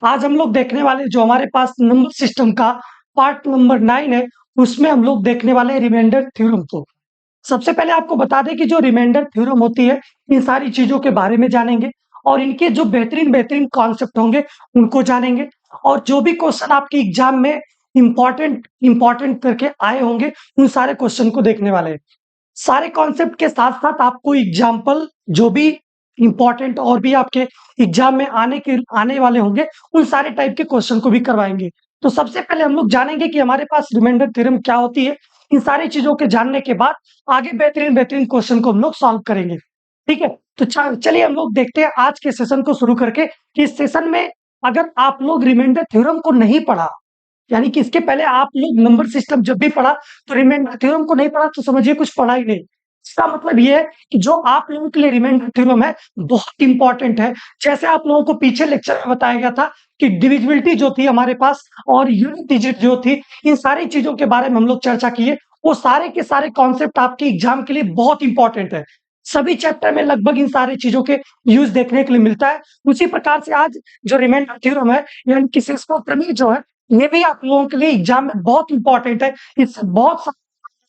आज हम लोग देखने वाले जो हमारे पास नंबर सिस्टम का पार्ट नंबर 9 है, उसमें हम लोग देखने वाले हैं रिमाइंडर थ्योरम को। सबसे पहले आपको बता दें कि जो रिमाइंडर थ्योरम होती है, इन सारी चीज़ों के बारे में जानेंगे और इनके जो बेहतरीन-बेहतरीन कॉन्सेप्ट होंगे, उनको जानेंगे और जो भी क्वेश्चन आपके एग्ज़ाम में इम्पोर्टेंट इम्पोर्टेंट करके आए होंगे, उन सारे क्वेश्चन को देखने वाले हैं। सारे कॉन्सेप्ट के साथ-साथ आपको एग्जाम्पल जो भी इम्पोर्टेंट और भी आपके एग्जाम में आने वाले होंगे, उन सारे टाइप के क्वेश्चन को भी करवाएँगे। तो सबसे पहले हम लोग जानेंगे कि हमारे पास रिमाइंडर थ्योरम क्या होती है। इन सारी चीज़ों के जानने के बाद आगे बेहतरीन-बेहतरीन क्वेश्चन को हम लोग सॉल्व करेंगे। ठीक है? तो चलिए हम लोग देखते हैं आज के सेशन को शुरू करके कि इस सेशन में अगर आप लोग रिमाइंडर थ्योरम को नहीं पढ़ा, यानी कि इसके पहले आप लोग नंबर सिस्टम जब भी पढ़ा तो रिमाइंडर थ्योरम को नहीं पढ़ा तो समझिए कुछ पढ़ा ही नहीं। इसका मतलब ये है कि जो आप लोगों के लिए रिमाइंडर थ्योरम है बहुत इंपॉर्टेंट है। जैसे आप लोगों को पीछे लेक्चर में बताया गया था कि डिविजिबिलिटी जो थी हमारे पास और यूनिट डिजिट जो थी, इन सारी चीजों के बारे में हम लोग चर्चा किए। वो सारे के सारे कॉन्सेप्ट आपके एग्जाम के लिए बहुत इंपॉर्टेंट है। सभी चैप्टर में लगभग इन सारी चीजों के यूज देखने के लिए मिलता है। उसी प्रकार से आज जो रिमाइंडर थ्योरम है यानी कि शेषफल प्रमेय जो है, ये भी आप लोगों के लिए एग्जाम में बहुत इंपॉर्टेंट है। इससे बहुत सारे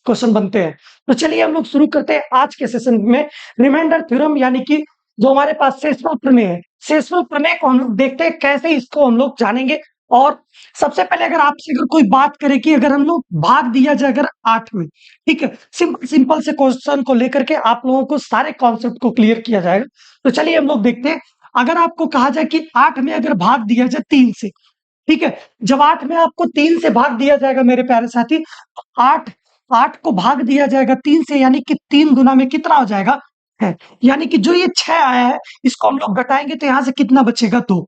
क्वेश्चन बनते हैं। तो चलिए हम लोग शुरू करते हैं आज के सेशन में रिमाइंडर थ्योरम यानी कि जो हमारे पास शेषफल प्रमेय है। शेषफल प्रमेय को हम लोग देखते हैं कैसे इसको हम लोग जानेंगे। और सबसे पहले अगर आपसे अगर कोई बात करे कि अगर हम लोग भाग दिया जाए अगर 8 में, ठीक है, सिंपल सिंपल से क्वेश्चन को लेकर के आप लोगों को सारे कॉन्सेप्ट को क्लियर किया जाएगा। तो चलिए हम लोग देखते हैं। अगर आपको कहा जाए कि 8 में अगर भाग दिया जाए 3 से, ठीक है, जब 8 में आपको 3 से भाग दिया जाएगा मेरे प्यारे साथी, तो 8 को भाग दिया जाएगा 3 से यानी कि 3 गुना में कितना हो जाएगा? है। यानी कि जो ये 6 आया है, इसको हम लोग घटाएँगे तो यहाँ से कितना बचेगा? 2,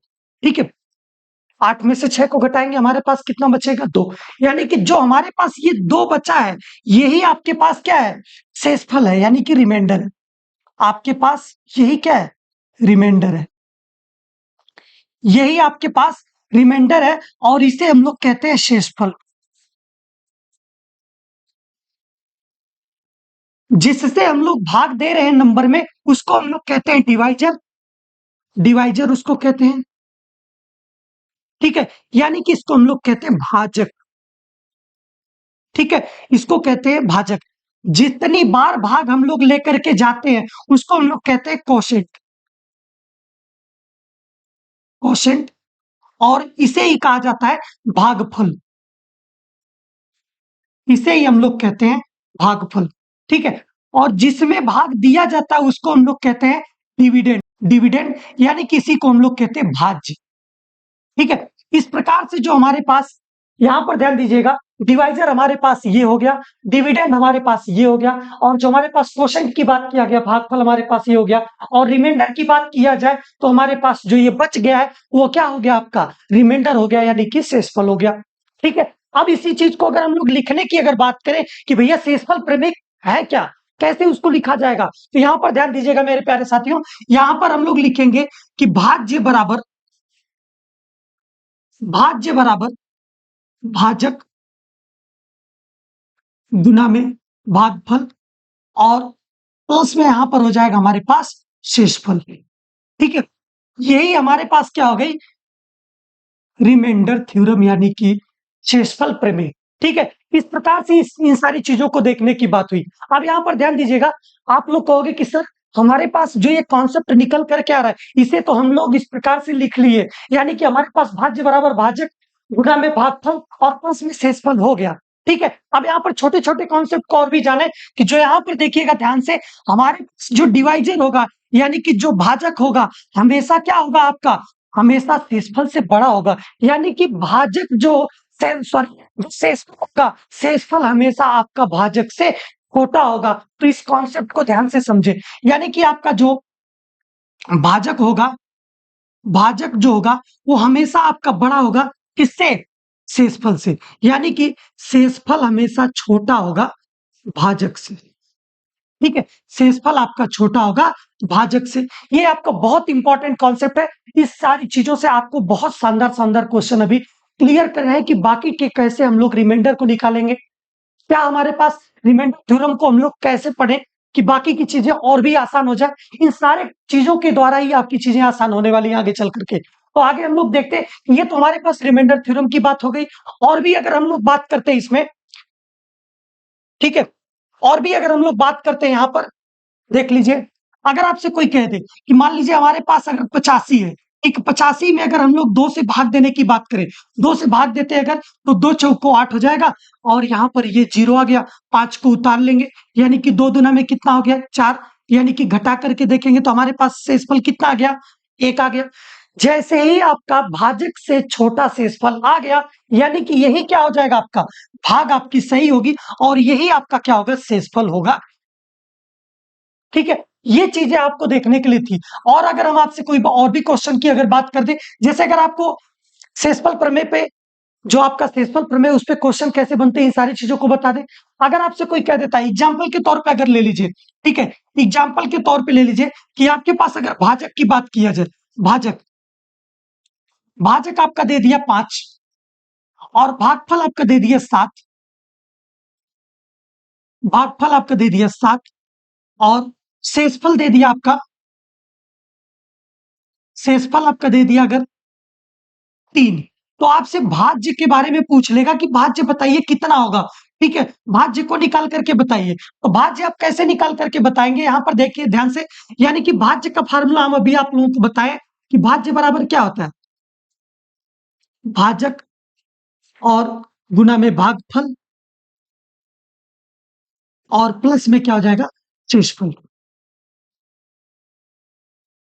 ठीक है। 8 में से 6 को घटाएँगे हमारे पास कितना बचेगा? 2। यानी कि जो हमारे पास ये 2 बचा है, यही आपके पास क्या है? शेषफल है यानी कि रिमाइंडर है। आपके पास यही क्या है? रिमाइंडर है। यही आपके पास रिमाइंडर है और इसे हम लोग कहते हैं शेषफल। जिससे हम लोग भाग दे रहे हैं नंबर में, उसको हम लोग कहते हैं डिवाइजर। डिवाइजर उसको कहते हैं, ठीक है। यानी कि इसको हम लोग कहते हैं भाजक, ठीक है। इसको कहते हैं भाजक। जितनी बार भाग हम लोग लेकर के जाते हैं, उसको हम लोग कहते हैं कोशेंट। कोशेंट। और इसे ही कहा जाता है भागफल। इसे ही हम लोग कहते हैं भागफल, ठीक है। और जिसमें भाग दिया जाता है उसको हम लोग कहते हैं डिविडेंड। डिविडेंड यानी कि इसी को हम लोग कहते हैं भाज्य, ठीक है। इस प्रकार से जो हमारे पास यहां पर ध्यान दीजिएगा, डिवाइजर हमारे पास ये हो गया, डिविडेंड हमारे पास ये हो गया और जो हमारे पास कोशेंट की बात किया गया, भागफल हमारे पास ये हो गया। और रिमाइंडर की बात किया जाए तो हमारे पास जो ये बच गया है वो क्या हो गया? आपका रिमाइंडर हो गया यानी कि शेषफल हो गया, ठीक है। अब इसी चीज को अगर हम लोग लिखने की अगर बात करें कि भैया शेषफल प्रमेय है क्या, कैसे उसको लिखा जाएगा, तो यहां पर ध्यान दीजिएगा मेरे प्यारे साथियों। यहां पर हम लोग लिखेंगे कि भाज्य बराबर भाज्य बराबर भाजक गुना में भागफल और प्लस में यहां पर हो जाएगा हमारे पास शेषफल, ठीक है। यही हमारे पास क्या हो गई? रिमाइंडर थ्योरम यानी कि शेषफल प्रमेय, ठीक है। इस प्रकार से इन सारी चीजों को देखने की बात हुई। अब यहां पर ध्यान दीजिएगा, आप लोग कहोगे कि सर हमारे पास जो ये कॉन्सेप्ट निकल कर क्या आ रहा है, इसे तो हम लोग इस प्रकार से लिख लिए, यानी कि हमारे पास भाज्य बराबर भाजक गुना में भागफल और प्लस में शेषफल हो गया, ठीक है। अब यहाँ पर छोटे छोटे कॉन्सेप्ट को और भी जाने कि जो यहाँ पर देखिएगा ध्यान से, हमारे पास जो डिवाइजर होगा यानी कि जो भाजक होगा, हमेशा क्या होगा? आपका हमेशा शेषफल से बड़ा होगा। यानी कि भाजक जो सॉरी शेषफल होगा, शेषफल हमेशा आपका भाजक से छोटा होगा। तो इस कॉन्सेप्ट को ध्यान से समझे। यानी कि आपका जो भाजक होगा, भाजक जो होगा वो हमेशा आपका बड़ा होगा किससे? शेषफल से। यानी कि शेषफल हमेशा छोटा होगा भाजक से, ठीक है। शेषफल आपका छोटा होगा भाजक से। ये आपका बहुत इंपॉर्टेंट कॉन्सेप्ट है। इस सारी चीजों से आपको बहुत शानदार शानदार क्वेश्चन अभी क्लियर कर रहे हैं कि बाकी के कैसे हम लोग रिमाइंडर को निकालेंगे, क्या हमारे पास रिमाइंडर थ्योरम को हम लोग कैसे पढ़ें कि बाकी की चीजें और भी आसान हो जाए। इन सारे चीजों के द्वारा ही आपकी चीजें आसान होने वाली है आगे चल करके। तो आगे हम लोग देखते हैं, ये तो हमारे पास रिमाइंडर थ्योरम की बात हो गई। और भी अगर हम लोग बात करते हैं इसमें, ठीक है, और भी अगर हम लोग बात करते हैं यहां पर, देख लीजिए, अगर आपसे कोई कह दे कि मान लीजिए हमारे पास अगर 85 है, एक 85 में अगर हम लोग 2 से भाग देने की बात करें, 2 से भाग देते हैं अगर, तो 2 चौको 8 हो जाएगा, और यहाँ पर ये 0 आ गया, 5 को उतार लेंगे, यानी कि 2 दूना में कितना हो गया 4, यानी कि घटा करके देखेंगे तो हमारे पास शेषफल कितना आ गया, 1 आ गया। जैसे ही आपका भाजक से छोटा शेषफल आ गया, यानी कि यही क्या हो जाएगा, आपका भाग आपकी सही होगी, और यही आपका क्या होगा, शेषफल होगा। ठीक है, ये चीजें आपको देखने के लिए थी। और अगर हम आपसे कोई और भी क्वेश्चन की अगर बात कर दे, जैसे अगर आपको शेषफल प्रमेय पे, जो आपका शेषफल प्रमेय उस पे क्वेश्चन कैसे बनते हैं, इन सारी चीजों को बता दे। अगर आपसे कोई कह देता है, एग्जाम्पल के तौर पे अगर ले लीजिए, ठीक है, एग्जाम्पल के तौर पे ले लीजिए कि आपके पास अगर भाजक की बात किया जाए, भाजक भाजक आपका दे दिया 5, और भागफल आपका दे दिया 7, भागफल आपका दे दिया 7, और शेषफल दे दिया आपका, शेषफल आपका दे दिया अगर 3, तो आपसे भाज्य के बारे में पूछ लेगा कि भाज्य बताइए कितना होगा। ठीक है, भाज्य को निकाल करके बताइए। तो भाज्य आप कैसे निकाल करके बताएंगे, यहां पर देखिए ध्यान से, यानी कि भाज्य का फार्मूला हम अभी आप लोगों को बताएं कि भाज्य बराबर क्या होता है, भाजक और गुना में भागफल, और प्लस में क्या हो जाएगा, शेषफल।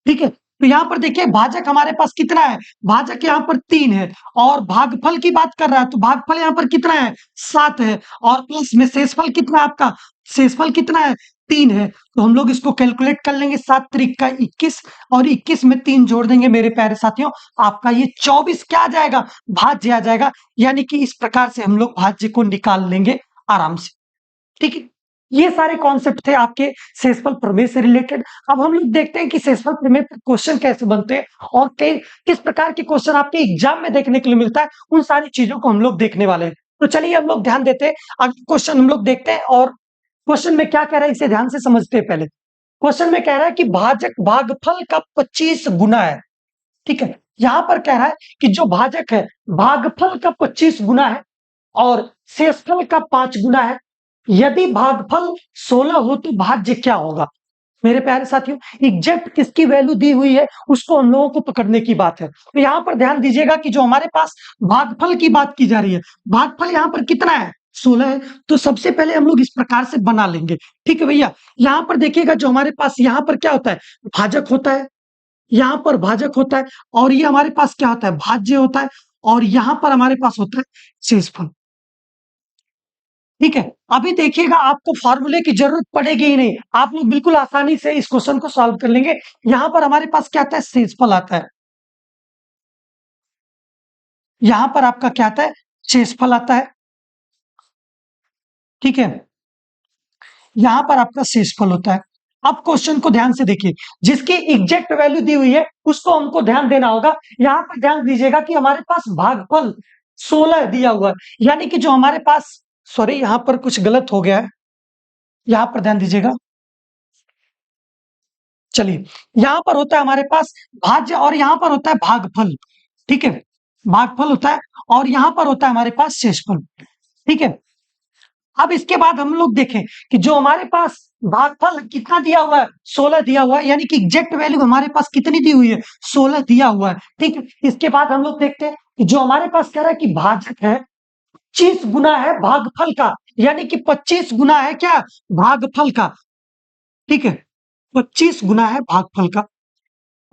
ठीक है, तो यहां पर देखिए भाजक हमारे पास कितना है, भाजक यहां पर 3 है, और भागफल की बात कर रहा है तो भागफल यहां पर कितना है, 7 है, और प्लस में शेषफल कितना है आपका, शेषफल कितना है, 3 है। तो हम लोग इसको कैलकुलेट कर लेंगे, 7 त्रिक का 21, और 21 में 3 जोड़ देंगे मेरे प्यारे साथियों, आपका ये 24 क्या आ जाएगा, भाज्य आ जाएगा। यानी कि इस प्रकार से हम लोग भाज्य को निकाल लेंगे आराम से। ठीक है, ये सारे कॉन्सेप्ट थे आपके शेषफल प्रमेय से रिलेटेड। अब हम लोग देखते हैं कि शेषफल प्रमेय पर क्वेश्चन कैसे बनते हैं, और किस प्रकार के क्वेश्चन आपके एग्जाम में देखने के लिए मिलता है, उन सारी चीजों को हम लोग देखने वाले हैं। तो चलिए हम लोग ध्यान देते हैं, अगला क्वेश्चन हम लोग देखते हैं, और क्वेश्चन में क्या कह रहा है इसे ध्यान से समझते हैं। पहले क्वेश्चन में कह रहा है कि भाजक भागफल का 25 गुना है। ठीक है, यहां पर कह रहा है कि जो भाजक है भागफल का 25 गुना है, और शेषफल का 5 गुना है। यदि भागफल 16 हो तो भाज्य क्या होगा। मेरे प्यारे साथियों, एग्जैक्ट किसकी वैल्यू दी हुई है उसको हम लोगों को पकड़ने की बात है। तो यहां पर ध्यान दीजिएगा कि जो हमारे पास भागफल की बात की जा रही है, भागफल यहां पर कितना है, 16 है। तो सबसे पहले हम लोग इस प्रकार से बना लेंगे। ठीक है भैया, यहां पर देखिएगा जो हमारे पास यहां पर क्या होता है, भाजक होता है, यहां पर भाजक होता है, और ये हमारे पास क्या होता है, भाज्य होता है, और यहां पर हमारे पास होता है शेषफल। ठीक है, अभी देखिएगा आपको फार्मूले की जरूरत पड़ेगी ही नहीं, आप लोग बिल्कुल आसानी से इस क्वेश्चन को सॉल्व कर लेंगे। यहां पर हमारे पास क्या आता है, शेषफल आता है, यहां पर आपका क्या आता है, शेषफल आता है। ठीक है, यहां पर आपका शेषफल होता है। अब क्वेश्चन को ध्यान से देखिए, जिसकी एग्जैक्ट वैल्यू दी हुई है उसको हमको ध्यान देना होगा। यहां पर ध्यान दीजिएगा कि हमारे पास भागफल 16 दिया हुआ है, यानी कि जो हमारे पास, सॉरी यहां पर कुछ गलत हो गया है, यहां पर ध्यान दीजिएगा। चलिए, यहां पर होता है हमारे पास भाज्य, और यहां पर होता है भागफल। ठीक है, भागफल होता है, और यहां पर होता है हमारे पास शेषफल। ठीक है, अब इसके बाद हम लोग देखें कि जो हमारे पास भागफल कितना दिया हुआ है, 16 दिया हुआ है, यानी कि एग्जैक्ट वैल्यू हमारे पास कितनी दी हुई है, 16 दिया हुआ है। ठीक है, इसके बाद हम लोग देखते हैं कि जो हमारे पास कह रहा है कि भाजक है 25 गुना है भागफल का, यानी कि 25 गुना है क्या, भागफल का। ठीक है, 25 गुना है भागफल का।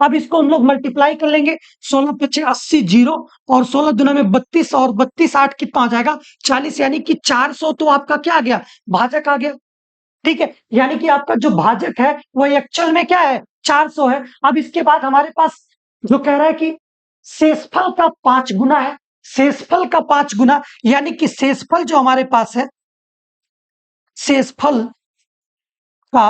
अब इसको हम लोग मल्टीप्लाई कर लेंगे, 16 पचे 80, 0, और 16 दुना में 32, और 32 8 कितना आ जाएगा, 40, यानी कि 400। तो आपका क्या आ गया, भाजक आ गया। ठीक है, यानी कि आपका जो भाजक है वो एक्चुअल में क्या है, 400 है। अब इसके बाद हमारे पास जो कह रहा है कि शेषफल का 5 गुना है, शेषफल का 5 गुना, यानी कि शेषफल जो हमारे पास है, शेषफल का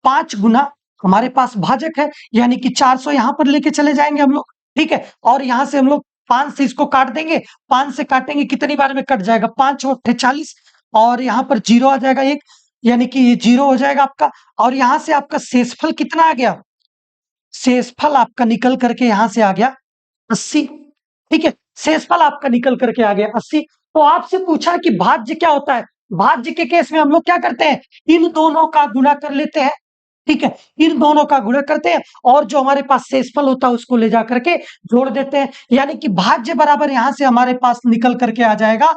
5 गुना हमारे पास भाजक है, यानी कि 400 यहां पर लेके चले जाएंगे हम लोग। ठीक है, और यहां से हम लोग 5 से इसको काट देंगे, 5 से काटेंगे कितनी बार में कट जाएगा, 5 और 40, और यहां पर 0 आ जाएगा एक, यानी कि ये 0 हो जाएगा आपका। और यहां से आपका शेषफल कितना आ गया, शेषफल आपका निकल करके यहां से आ गया 80। ठीक है, शेषफल आपका निकल करके आ गया 80। तो आपसे पूछा कि भाज्य क्या होता है। भाज्य के केस में हम लोग क्या करते हैं, इन दोनों का गुणा कर लेते हैं। ठीक है, इन दोनों का गुणा करते हैं और जो हमारे पास शेषफल होता है उसको ले जा करके जोड़ देते हैं। यानी कि भाज्य बराबर यहां से हमारे पास निकल करके आ जाएगा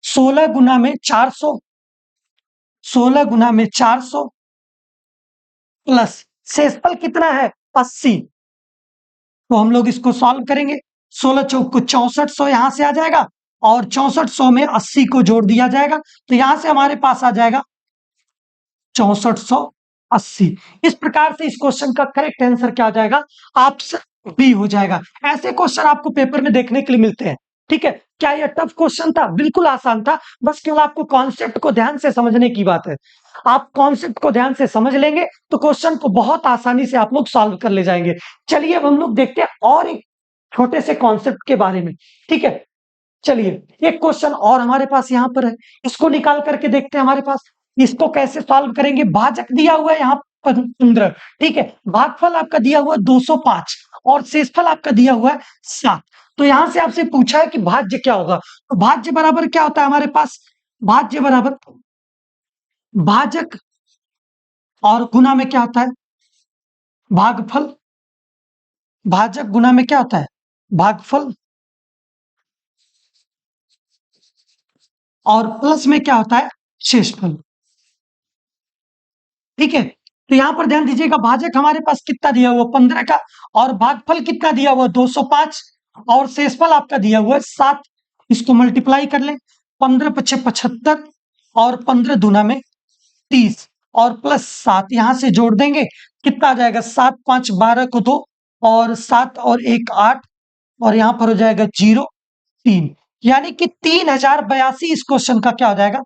16 गुना में 400, 16 गुना में 400 प्लस शेषफल कितना है 80। तो हम लोग इसको सॉल्व करेंगे। 16 चौक को 6400 यहां से आ जाएगा और 6400 में 80 को जोड़ दिया जाएगा तो यहां से हमारे पास आ जाएगा 6480। इस प्रकार से इस क्वेश्चन का करेक्ट आंसर क्या आ जाएगा, ऑप्शन बी हो जाएगा। ऐसे क्वेश्चन आपको पेपर में देखने के लिए मिलते हैं। ठीक है, क्या यह टफ क्वेश्चन था, बिल्कुल आसान था, बस केवल आपको कॉन्सेप्ट को ध्यान से समझने की बात है। आप कॉन्सेप्ट को ध्यान से समझ लेंगे तो क्वेश्चन को बहुत आसानी से आप लोग सॉल्व कर ले जाएंगे। चलिए अब हम लोग देखते हैं और एक छोटे से कॉन्सेप्ट के बारे में। ठीक है, चलिए एक क्वेश्चन और हमारे पास यहां पर है, इसको निकाल करके देखते हैं हमारे पास इसको कैसे सॉल्व करेंगे। भाजक दिया हुआ है यहाँ पर 15। ठीक है, भागफल आपका दिया हुआ है 205 और शेषफल आपका दिया हुआ है 7। तो यहां से आपसे पूछा है कि भाज्य क्या होगा। तो भाज्य बराबर क्या होता है हमारे पास, भाज्य बराबर भाजक और गुना में क्या होता है भागफल। भाजक गुना में क्या होता है भागफल और प्लस में क्या होता है शेषफल। ठीक है, तो यहां पर ध्यान दीजिएगा भाजक हमारे पास कितना दिया हुआ 15 का और भागफल कितना दिया हुआ 205 और शेषफल आपका दिया हुआ है 7। इसको मल्टीप्लाई कर लें, 15 पछे 75 और 15 दूना में 30 और प्लस 7 यहां से जोड़ देंगे कितना आ जाएगा 7 5 12 को 2 और 7 और 1 8 और यहां पर हो जाएगा 0 3, यानी कि 3082 इस क्वेश्चन का क्या हो जाएगा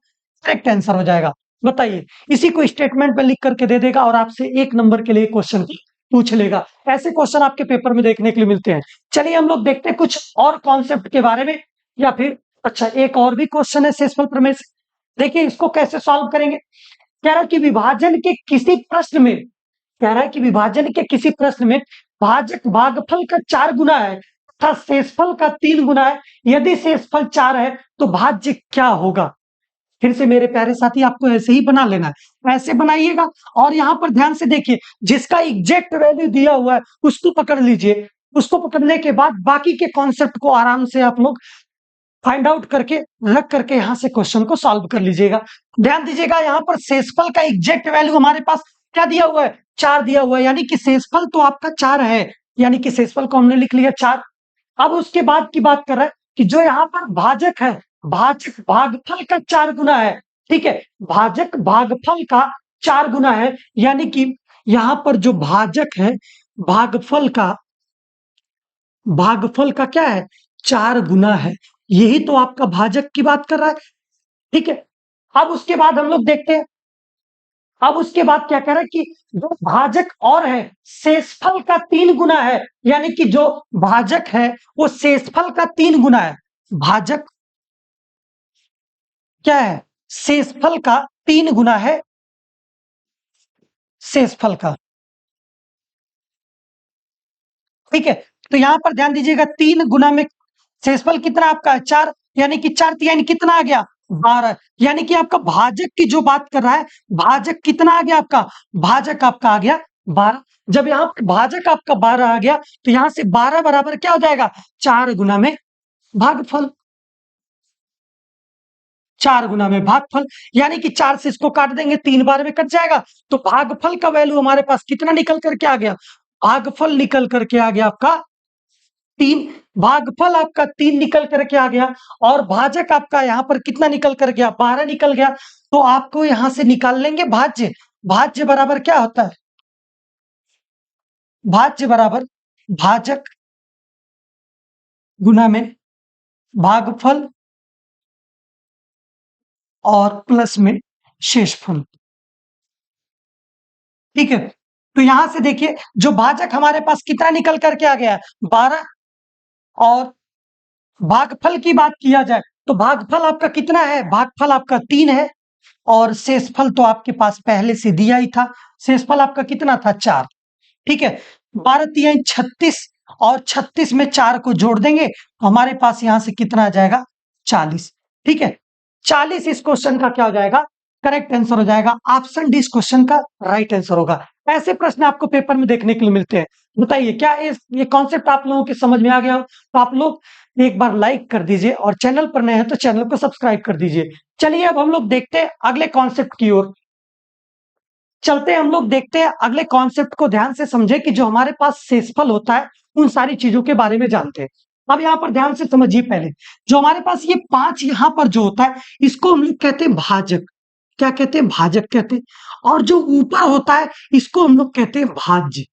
करेक्ट आंसर हो जाएगा। बताइए, इसी को स्टेटमेंट में लिख करके दे देगा और आपसे 1 नंबर के लिए क्वेश्चन पूछ लेगा। ऐसे क्वेश्चन आपके पेपर में देखने के लिए मिलते हैं। चलिए हम लोग देखते हैं कुछ और कॉन्सेप्ट के बारे में या फिर अच्छा एक और भी क्वेश्चन है शेषफल प्रमेय से। देखिए इसको कैसे सॉल्व करेंगे। कह रहा है कि विभाजन के किसी प्रश्न में, कह रहा है कि विभाजन के किसी प्रश्न में भाजक भागफल का 4 गुना है तथा शेषफल का 3 गुना है। यदि शेषफल 4 है तो भाज्य क्या होगा। फिर से मेरे प्यारे साथी आपको ऐसे ही बना लेना है, ऐसे बनाइएगा और यहां पर ध्यान से देखिए जिसका एग्जैक्ट वैल्यू दिया हुआ है उसको पकड़ लीजिए। उसको पकड़ने के बाद बाकी के कॉन्सेप्ट को आराम से आप लोग फाइंड आउट करके रख करके यहां से क्वेश्चन को सॉल्व कर लीजिएगा। ध्यान दीजिएगा यहां पर शेषफल का एग्जैक्ट वैल्यू हमारे पास क्या दिया हुआ है 4 दिया हुआ है, यानी कि शेषफल तो आपका 4 है, यानी कि शेषफल को हमने लिख लिया 4। अब उसके बाद की बात कर रहा है कि जो यहाँ पर भाजक है, भाजक भागफल का 4 गुना है। ठीक है, भाजक भागफल का 4 गुना है, यानी कि यहां पर जो भाजक है भागफल का क्या है 4 गुना है। यही तो आपका भाजक की बात कर रहा है। ठीक है, अब उसके बाद हम लोग देखते हैं, अब उसके बाद क्या कह रहा है कि जो भाजक और है शेषफल का 3 गुना है, यानी कि जो भाजक है वो शेषफल का 3 गुना है। भाजक क्या है शेषफल का 3 गुना है शेषफल का। ठीक है, तो यहां पर ध्यान दीजिएगा 3 गुना में शेषफल कितना आपका है 4, यानी कि 4 यानी कितना आ गया 12, यानी कि आपका भाजक की जो बात कर रहा है भाजक कितना आ गया आपका, भाजक आपका आ गया 12। जब यहाँ पर भाजक आपका 12 आ गया तो यहां से 12 बराबर क्या हो जाएगा 4 गुना में भागफल, 4 गुना में भागफल, यानी कि 4 से इसको काट देंगे 3 बार में कट जाएगा तो भागफल का वैल्यू हमारे पास कितना निकल करके आ गया, भागफल निकल करके आ गया आपका 3। भागफल आपका 3 निकल करके आ गया और भाजक आपका यहां पर कितना निकल कर गया 12 निकल गया। तो आपको यहां से निकाल लेंगे भाज्य। भाज्य बराबर क्या होता है, भाज्य बराबर भाजक गुना में भागफल और प्लस में शेषफल। ठीक है, तो यहां से देखिए जो भाजक हमारे पास कितना निकल करके आ गया 12 और भागफल की बात किया जाए तो भागफल आपका कितना है, भागफल आपका 3 है और शेषफल तो आपके पास पहले से दिया ही था, शेषफल आपका कितना था 4। ठीक है, 12 3 36 और 36 में 4 को जोड़ देंगे, हमारे पास यहां से कितना आ जाएगा, 40। ठीक है, 40 इस क्वेश्चन का क्या हो जाएगा, करेक्ट आंसर हो जाएगा। ऑप्शन डी इस क्वेश्चन का राइट आंसर होगा। ऐसे प्रश्न आपको पेपर में देखने के लिए मिलते हैं। बताइए क्या ये कॉन्सेप्ट आप लोगों के समझ में आ गया हो? तो आप लोग एक बार लाइक कर दीजिए और चैनल पर नए हैं तो चैनल को सब्सक्राइब कर दीजिए। चलिए अब हम लोग देखते हैं अगले कॉन्सेप्ट की ओर चलते हैं। हम लोग देखते हैं अगले कॉन्सेप्ट को, ध्यान से समझे कि जो हमारे पास शेषफल होता है उन सारी चीजों के बारे में जानते हैं। अब यहाँ पर ध्यान से समझिए, पहले जो हमारे पास ये 5 यहाँ पर जो होता है इसको हम लोग कहते हैं भाजक। क्या कहते हैं, भाजक कहते हैं। और जो ऊपर होता है इसको हम लोग कहते हैं भाज्य।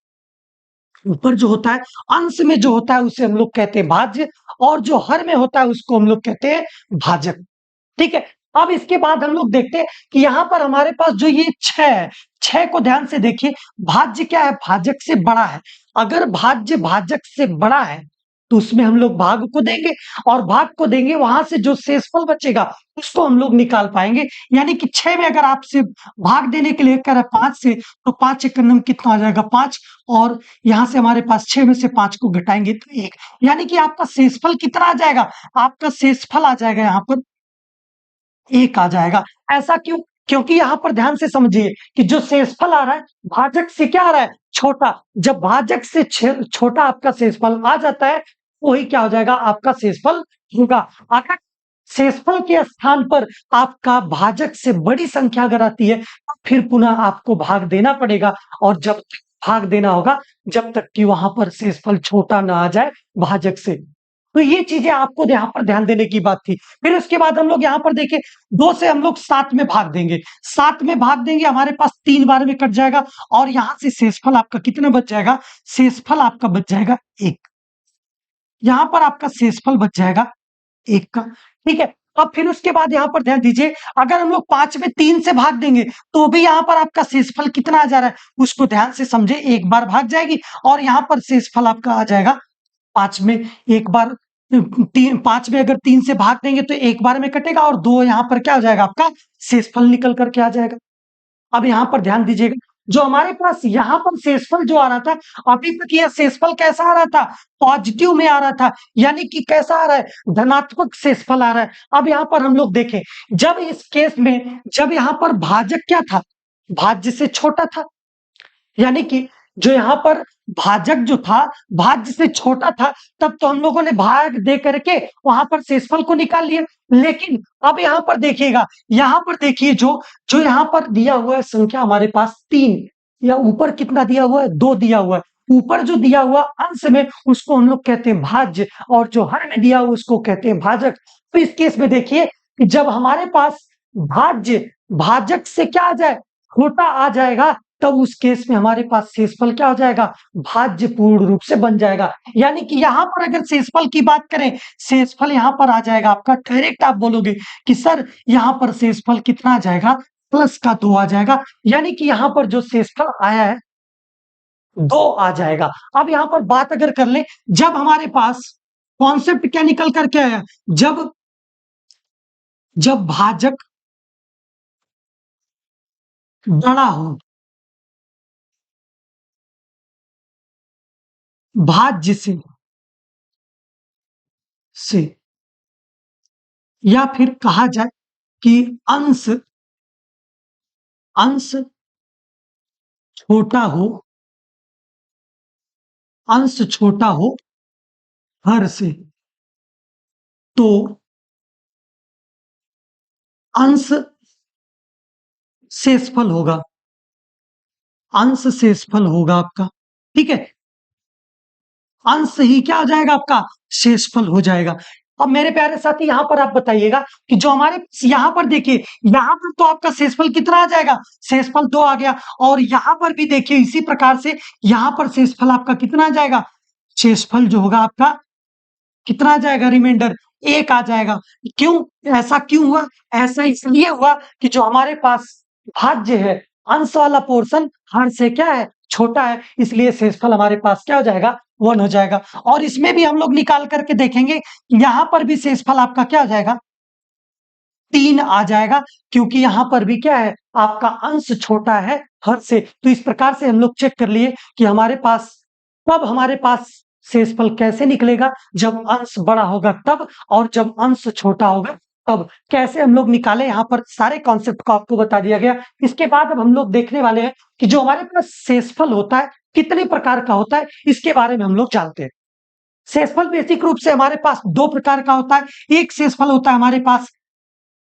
ऊपर जो होता है अंश में जो होता है उसे हम लोग कहते हैं भाज्य, और जो हर में होता है उसको हम लोग कहते हैं भाजक। ठीक है, अब इसके बाद हम लोग देखते हैं कि यहां पर हमारे पास जो ये 6 है, 6 को ध्यान से देखिए, भाज्य क्या है, भाजक से बड़ा है। अगर भाज्य भाजक से बड़ा है तो उसमें हम लोग भाग को देंगे, और भाग को देंगे वहां से जो शेषफल बचेगा उसको हम लोग निकाल पाएंगे। यानी कि 6 में अगर आपसे भाग देने के लिए कह रहा है 5 से, तो 5 एक नंबर कितना आ जाएगा, 5। और यहां से हमारे पास 6 में से 5 को घटाएंगे तो 1। यानी कि आपका शेषफल कितना आ जाएगा, आपका शेषफल आ जाएगा यहाँ पर 1 आ जाएगा। ऐसा क्यों? क्योंकि यहां पर ध्यान से समझिए कि जो शेषफल आ रहा है भाजक से क्या आ रहा है, छोटा। जब भाजक से छोटा आपका शेषफल आ जाता है, वही क्या हो जाएगा, आपका शेषफल होगा। अगर शेषफल के स्थान पर आपका भाजक से बड़ी संख्या अगर आती है तो फिर पुनः आपको भाग देना पड़ेगा, और जब तक भाग देना होगा जब तक कि वहां पर शेषफल छोटा ना आ जाए भाजक से। तो ये चीजें आपको यहाँ पर ध्यान देने की बात थी। फिर उसके बाद हम लोग यहाँ पर देखें, 2 से हम लोग 7 में भाग देंगे, 7 में भाग देंगे हमारे पास 3 बार में कट जाएगा, और यहां से शेषफल आपका कितना बच जाएगा, शेषफल आपका बच जाएगा 1। यहां पर आपका शेषफल बच जाएगा 1 का। ठीक है, अब फिर उसके बाद यहाँ पर ध्यान दीजिए, अगर हम लोग 5 में 3 से भाग देंगे तो भी यहाँ पर आपका शेषफल कितना आ जा रहा है, उसको ध्यान से समझे, 1 बार भाग जाएगी, और यहाँ पर शेषफल आपका आ जाएगा 5 में 1 बार। 5 में अगर 3 से भाग देंगे तो 1 बार में कटेगा, और 2 यहाँ पर क्या हो जाएगा, आपका शेषफल निकल करके आ जाएगा। अब यहाँ पर ध्यान दीजिएगा, जो हमारे पास यहाँ पर शेषफल जो आ रहा था, अभी तक यह शेषफल कैसा आ रहा था, पॉजिटिव में आ रहा था, यानी कि कैसा आ रहा है, धनात्मक शेषफल आ रहा है। अब यहाँ पर हम लोग देखें, जब इस केस में जब यहाँ पर भाजक क्या था, भाज्य से छोटा था, यानी कि जो यहाँ पर भाजक जो था भाज्य से छोटा था, तब तो हम लोगों ने भाग दे करके वहां पर शेषफल को निकाल लिया। लेकिन अब यहाँ पर देखिएगा, यहाँ पर देखिए, जो जो यहाँ पर दिया हुआ है संख्या हमारे पास 3, या ऊपर कितना दिया हुआ है, 2 दिया हुआ है। ऊपर जो दिया हुआ अंश में उसको हम लोग कहते हैं भाज्य, और जो हर में दिया हुआ उसको कहते हैं भाजक। तो इस केस में देखिए कि जब हमारे पास भाज्य भाजक से क्या आ जाए, छोटा आ जाएगा, तब उस केस में हमारे पास शेषफल क्या हो जाएगा, भाज्य पूर्ण रूप से बन जाएगा। यानी कि यहां पर अगर शेषफल की बात करें, शेषफल यहां पर आ जाएगा आपका, डायरेक्ट आप बोलोगे कि सर यहां पर शेषफल कितना आ जाएगा, प्लस का 2 आ जाएगा। यानी कि यहां पर जो शेषफल आया है 2 आ जाएगा। अब यहां पर बात अगर कर ले, जब हमारे पास कॉन्सेप्ट क्या निकल करके आया, जब जब भाजक बड़ा हो भाज्य से, या फिर कहा जाए कि अंश अंश छोटा हो, अंश छोटा हो हर से, तो अंश शेषफल होगा, अंश शेषफल होगा आपका। ठीक है, अंश ही क्या हो जाएगा, आपका शेषफल हो जाएगा। अब मेरे प्यारे साथी यहां पर आप बताइएगा कि जो हमारे यहां पर देखिए, यहां पर तो आपका शेषफल कितना आ जाएगा, शेषफल 2 आ गया, और यहां पर भी देखिए इसी प्रकार से यहां पर शेषफल आपका कितना आ जाएगा, शेषफल जो होगा आपका कितना आ जाएगा, रिमाइंडर 1 आ जाएगा। क्यों, ऐसा क्यों हुआ, ऐसा इसलिए हुआ कि जो हमारे पास भाज्य है, अंश वाला पोर्शन हर से क्या है, छोटा है, इसलिए शेषफल हमारे पास क्या हो जाएगा, 1 हो जाएगा। और इसमें भी हम लोग निकाल करके देखेंगे, यहां पर भी शेषफल आपका क्या हो जाएगा, 3 आ जाएगा, क्योंकि यहां पर भी क्या है, आपका अंश छोटा है हर से। तो इस प्रकार से हम लोग चेक कर लिए कि हमारे पास, कब हमारे पास शेषफल कैसे निकलेगा? जब अंश बड़ा होगा तब, और जब अंश छोटा होगा तब। कैसे हम लोग निकालें, यहाँ पर सारे कॉन्सेप्ट को आपको बता दिया गया। इसके बाद अब हम लोग देखने वाले हैं कि जो हमारे पास शेषफल होता है कितने प्रकार का होता है, इसके बारे में हम लोग जानते हैं। शेषफल बेसिक रूप से हमारे पास दो प्रकार का होता है। एक शेषफल होता है हमारे पास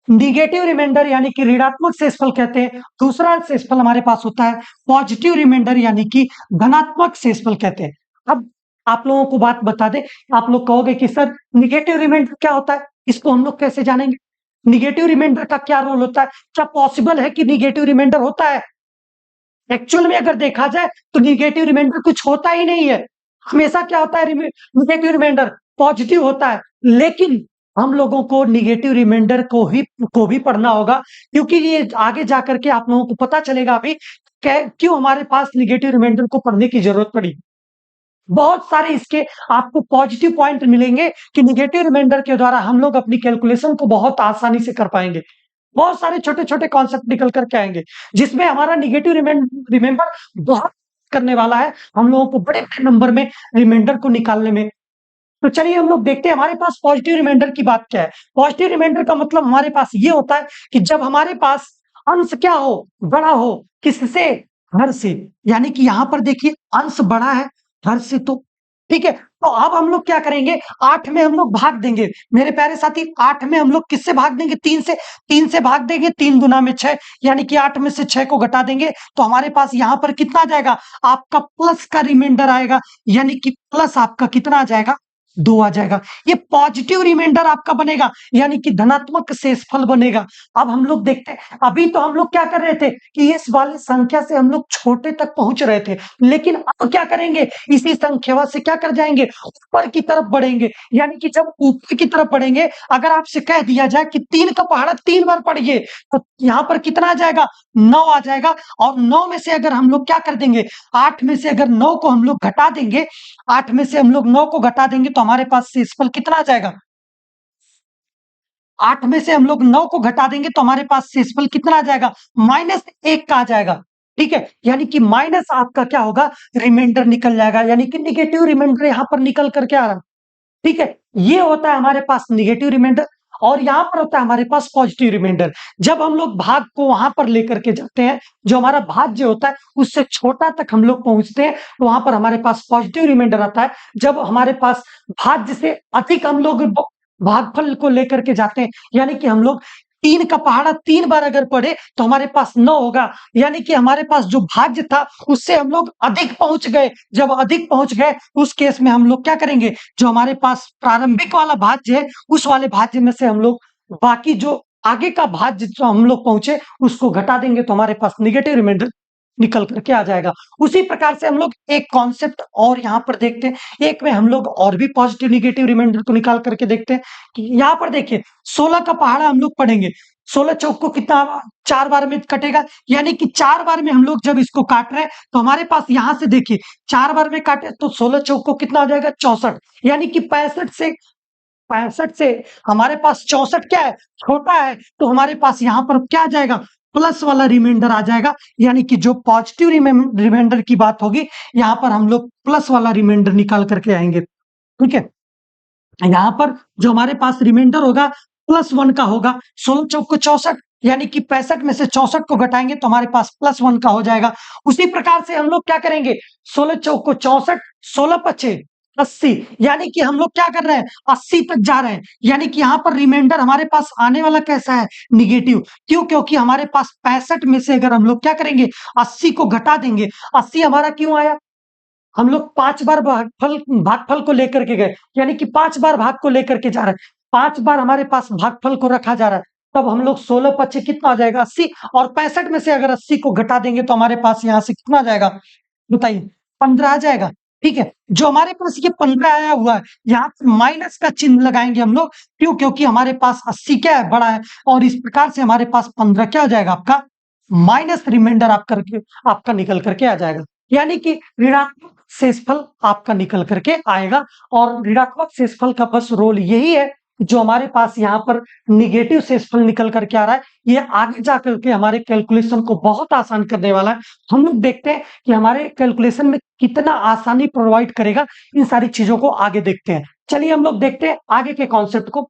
निगेटिव रिमाइंडर यानी कि ऋणात्मक शेषफल कहते हैं। दूसरा शेषफल हमारे पास होता है पॉजिटिव रिमाइंडर यानी कि धनात्मक शेषफल कहते हैं। अब आप लोगों को बात बता दें, आप लोग कहोगे कि सर निगेटिव रिमाइंडर क्या होता है, इसको हम लोग कैसे जानेंगे? निगेटिव रिमाइंडर का क्या रोल होता है? क्या पॉसिबल है कि निगेटिव रिमाइंडर होता है? एक्चुअल में अगर देखा जाए तो निगेटिव रिमाइंडर कुछ होता ही नहीं है। हमेशा क्या होता है, निगेटिव रिमाइंडर पॉजिटिव होता है। लेकिन हम लोगों को निगेटिव रिमाइंडर को भी पढ़ना होगा, क्योंकि ये आगे जाकर के आप लोगों को पता चलेगा अभी क्यों हमारे पास निगेटिव रिमाइंडर को पढ़ने की जरूरत पड़ी। बहुत सारे इसके आपको पॉजिटिव पॉइंट मिलेंगे कि निगेटिव रिमाइंडर के द्वारा हम लोग अपनी कैलकुलेशन को बहुत आसानी से कर पाएंगे। बहुत सारे छोटे-छोटे कॉन्सेप्ट निकल कर के आएँगे, जिसमें हमारा निगेटिव रिमेंबर बहुत करने वाला है, हम लोगों को बड़े-बड़े नंबर में रिमाइंडर को निकालने में। तो चलिए हम लोग देखते हैं हमारे पास पॉजिटिव रिमाइंडर की बात क्या है। पॉजिटिव रिमाइंडर का मतलब हमारे पास ये होता है कि जब हमारे पास अंश क्या हो, बड़ा हो, किससे? हर से। यानी कि यहाँ पर देखिए अंश बड़ा है हर से, तो ठीक है। तो अब हम लोग क्या करेंगे, 8 में हम लोग भाग देंगे। मेरे प्यारे साथी 8 में हम लोग किससे भाग देंगे? 3 से। 3 से भाग देंगे, 3 दूना में 6, यानी कि 8 में से 6 को घटा देंगे तो हमारे पास यहाँ पर कितना आ जाएगा? आपका प्लस का रिमाइंडर आएगा, यानी कि प्लस आपका कितना आ जाएगा? 2 आ जाएगा। ये पॉजिटिव रिमाइंडर आपका बनेगा, यानी कि धनात्मक शेषफल बनेगा। अब हम लोग देखते हैं, अभी तो हम लोग क्या कर रहे थे कि इस वाली संख्या से हम लोग छोटे तक पहुंच रहे थे, लेकिन अब क्या करेंगे, इसी संख्या से क्या कर जाएंगे, ऊपर की तरफ बढ़ेंगे। यानी कि जब ऊपर की तरफ बढ़ेंगे, अगर आपसे कह दिया जाए कि 3 का पहाड़ा 3 बार पढ़िए, तो यहाँ पर कितना आ जाएगा? 9 आ जाएगा। और 9 में से अगर हम लोग क्या कर देंगे, 8 में से अगर 9 को हम लोग घटा देंगे, 8 में से हम लोग 9 को घटा देंगे तो हमारे पास शेषफल कितना आ जाएगा? 8 में से हम लोग 9 को घटा देंगे तो हमारे पास शेषफल कितना आ जाएगा? -1 का आ जाएगा। ठीक है, यानी कि माइनस आपका क्या होगा, रिमाइंडर निकल जाएगा, यानी कि निगेटिव रिमाइंडर यहां पर निकल करके आ रहा है। ठीक है, ये होता है हमारे पास निगेटिव रिमाइंडर। और यहां पर होता है हमारे पास पॉजिटिव रिमाइंडर। जब हम लोग भाग को वहां पर लेकर के जाते हैं, जो हमारा भाज्य होता है उससे छोटा तक हम लोग पहुंचते हैं, तो वहां पर हमारे पास पॉजिटिव रिमाइंडर आता है। जब हमारे पास भाज्य से अधिक हम लोग भागफल को लेकर के जाते हैं, यानी कि हम लोग 3 का पहाड़ा 3 बार अगर पढ़े तो हमारे पास 9 होगा, यानी कि हमारे पास जो भाज्य था उससे हम लोग अधिक पहुंच गए। जब अधिक पहुंच गए उस केस में हम लोग क्या करेंगे, जो हमारे पास प्रारंभिक वाला भाज्य है उस वाले भाज्य में से हम लोग बाकी जो आगे का भाज्य जो हम लोग पहुंचे उसको घटा देंगे तो हमारे पास निगेटिव रिमाइंडर निकल करके आ जाएगा। उसी प्रकार से हम लोग एक कॉन्सेप्ट और यहाँ पर देखते हैं, एक में हम लोग और भी पॉजिटिव निगेटिव रिमाइंडर को निकाल करके देखते हैं कि यहाँ पर देखिए 16 का पहाड़ा हम लोग पढ़ेंगे, 16 चौक को कितना 4 बार में कटेगा, यानी कि 4 बार में हम लोग जब इसको काट रहे हैं तो हमारे पास यहाँ से देखिए 4 बार में काटे तो 16 चौक को कितना आ जाएगा? 64, यानी कि 65 से हमारे पास 64 क्या है? छोटा है, तो हमारे पास यहाँ पर क्या आ जाएगा? प्लस वाला रिमाइंडर आ जाएगा, यानी कि जो पॉजिटिव रिमाइंडर की बात होगी यहाँ पर हम लोग प्लस वाला रिमाइंडर निकाल करके आएंगे। ठीक है, यहाँ पर जो हमारे पास रिमाइंडर होगा +1 का होगा। 16 चौक को 64, यानी कि 65 में से 64 को घटाएंगे तो हमारे पास +1 का हो जाएगा। उसी प्रकार से हम लोग क्या करेंगे, 16 चौक को 64, 16 पचे 80, यानी कि हम लोग क्या कर रहे हैं, 80 तक जा रहे हैं। यानी कि यहाँ पर रिमाइंडर हमारे पास आने वाला कैसा है? निगेटिव। क्यों? क्योंकि हमारे पास 65 में से अगर हम लोग क्या करेंगे, 80 को घटा देंगे। 80 हमारा क्यों आया? हम लोग 5 बार भागफल को लेकर के गए, यानी कि 5 बार भाग को लेकर के जा रहे हैं। 5 बार हमारे पास भागफल को रखा जा रहा है, तब हम लोग 16 पचे कितना आ जाएगा? 80, और 65 में से अगर 80 को घटा देंगे तो हमारे पास यहाँ से कितना आ जाएगा? बताइए, 15 आ जाएगा। ठीक है, जो हमारे पास ये 15 आया हुआ है, यहाँ पे माइनस का चिन्ह लगाएंगे हम लोग। क्यों? क्योंकि हमारे पास 80 क्या है? बड़ा है, और इस प्रकार से हमारे पास 15 क्या हो जाएगा? आपका माइनस रिमाइंडर आपका निकल करके आ जाएगा, यानी कि ऋणात्मक शेषफल आपका निकल करके आएगा। और ऋणात्मक शेषफल का बस रोल यही है जो हमारे पास यहाँ पर निगेटिव शेषफल निकल करके आ रहा है, ये आगे जा करके हमारे कैलकुलेशन को बहुत आसान करने वाला है। हम लोग देखते हैं कि हमारे कैलकुलेशन में कितना आसानी प्रोवाइड करेगा, इन सारी चीजों को आगे देखते हैं। चलिए हम लोग देखते हैं आगे के कॉन्सेप्ट को।